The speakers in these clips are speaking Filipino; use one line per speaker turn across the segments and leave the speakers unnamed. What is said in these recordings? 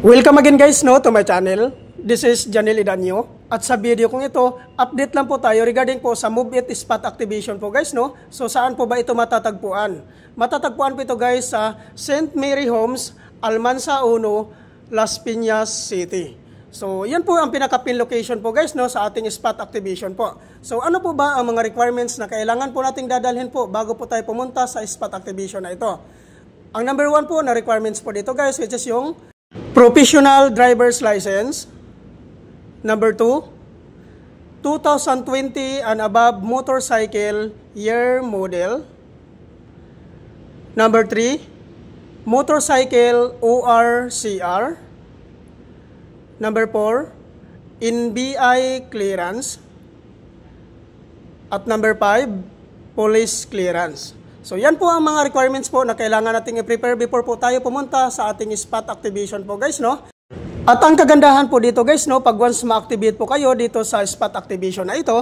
Welcome again guys to my channel. This is Janel Idanyo. At sa video kong ito, update lang po tayo regarding po sa Move It spot activation po guys So saan po ba ito matatagpuan? Matatagpuan po ito guys sa St. Mary Homes, Almansa 1, Las Piñas City. So yan po ang pinaka-pin location po guys sa ating spot activation po. So ano po ba ang mga requirements na kailangan po nating dadalhin po bago po tayo pumunta sa spot activation na ito? Ang number 1 po na requirements po dito guys, which is yung Professional Driver's License. Number 2, 2020 and above motorcycle year model. Number 3, motorcycle ORCR. Number 4, NBI clearance. At number 5, police clearance. So yan po ang mga requirements po na kailangan nating i-prepare before po tayo pumunta sa ating spot activation po guys At ang kagandahan po dito guys pag once ma-activate po kayo dito sa spot activation na ito,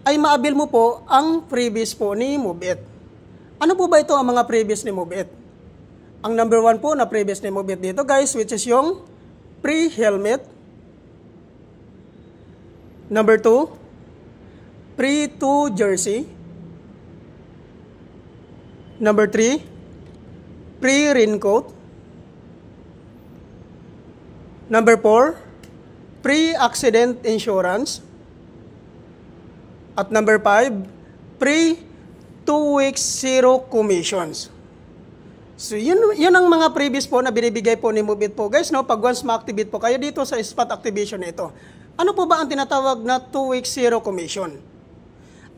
ay ma-avail mo po ang freebies po ni Move It. Ano po ba ito ang mga freebies ni Move It? Ang number 1 po na freebies ni Move It dito guys, which is yung free helmet. Number 2, free 2 jersey. Number 3, free raincoat. Number 4, free accident insurance. At number 5, free 2 weeks zero commissions. So yun ang mga previous po na binibigay po ni Move It po guys pag once ma-activate po kayo dito sa spot activation na ito. Ano po ba ang tinatawag na 2 weeks zero commission?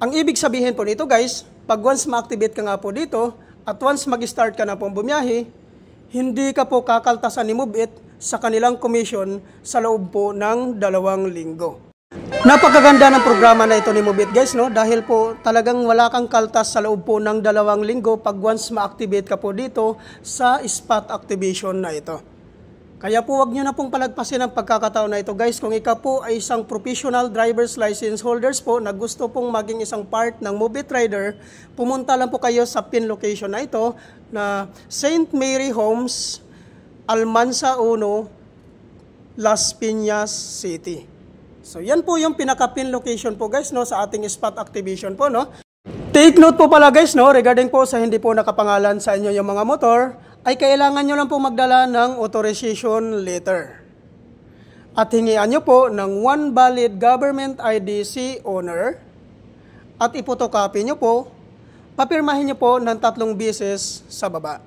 Ang ibig sabihin po nito guys, pag once ma-activate ka nga po dito, at once mag-start ka na pong bumiyahe, hindi ka po kakaltasan ni Move It sa kanilang commission sa loob po ng 2 linggo. Napakaganda ng programa na ito ni Move It guys dahil po talagang wala kang kaltas sa loob po ng 2 linggo pag once ma-activate ka po dito sa spot activation na ito. Kaya po wag nyo na pong palagpasin ang pagkakataon na ito guys kung ikaw po ay isang professional driver's license holders po na gusto pong maging isang part ng Move It Rider, pumunta lang po kayo sa pin location na ito na St. Mary Homes, Almansa 1, Las Piñas City. So yan po yung pinaka-pin location po guys sa ating spot activation po Take note po pala guys regarding po sa hindi po nakapangalan sa inyo yung mga motor, ay kailangan nyo lang po magdala ng authorization letter. At hingian nyo po ng 1 valid government IDC owner at ipotocopy nyo po, papirmahin nyo po ng 3 beses sa baba.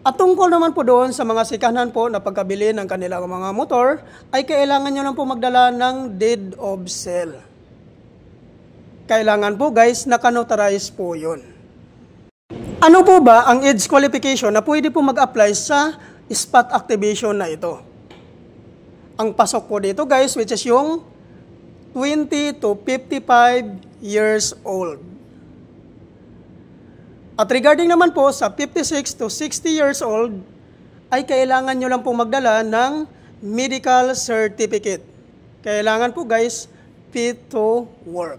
At tungkol naman po doon sa mga sikahan po na pagkabili ng kanilang mga motor, ay kailangan nyo lang po magdala ng deed of sale. Kailangan po guys, naka-notarize po yun. Ano po ba ang age qualification na pwede po mag-apply sa spot activation na ito? Ang pasok po dito guys, which is yung 20 to 55 years old. At regarding naman po sa 56 to 60 years old, ay kailangan nyo lang po magdala ng medical certificate. Kailangan po guys, fit to work.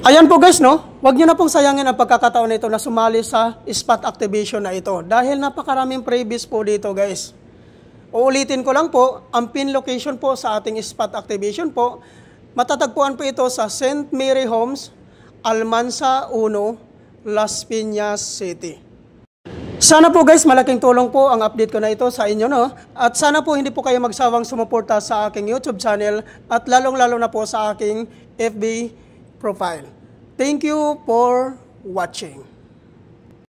Ayan po guys wag nyo na pong sayangin ang pagkakataon na ito na sumali sa spot activation na ito dahil napakaraming freebies po dito guys. Uulitin ko lang po, ang pin location po sa ating spot activation po, matatagpuan po ito sa St. Mary Homes, Almansa 1, Las Piñas City. Sana po guys, malaking tulong po ang update ko na ito sa inyo at sana po hindi po kayo magsawang sumuporta sa aking YouTube channel at lalong-lalo na po sa aking FB profile. Thank you for watching.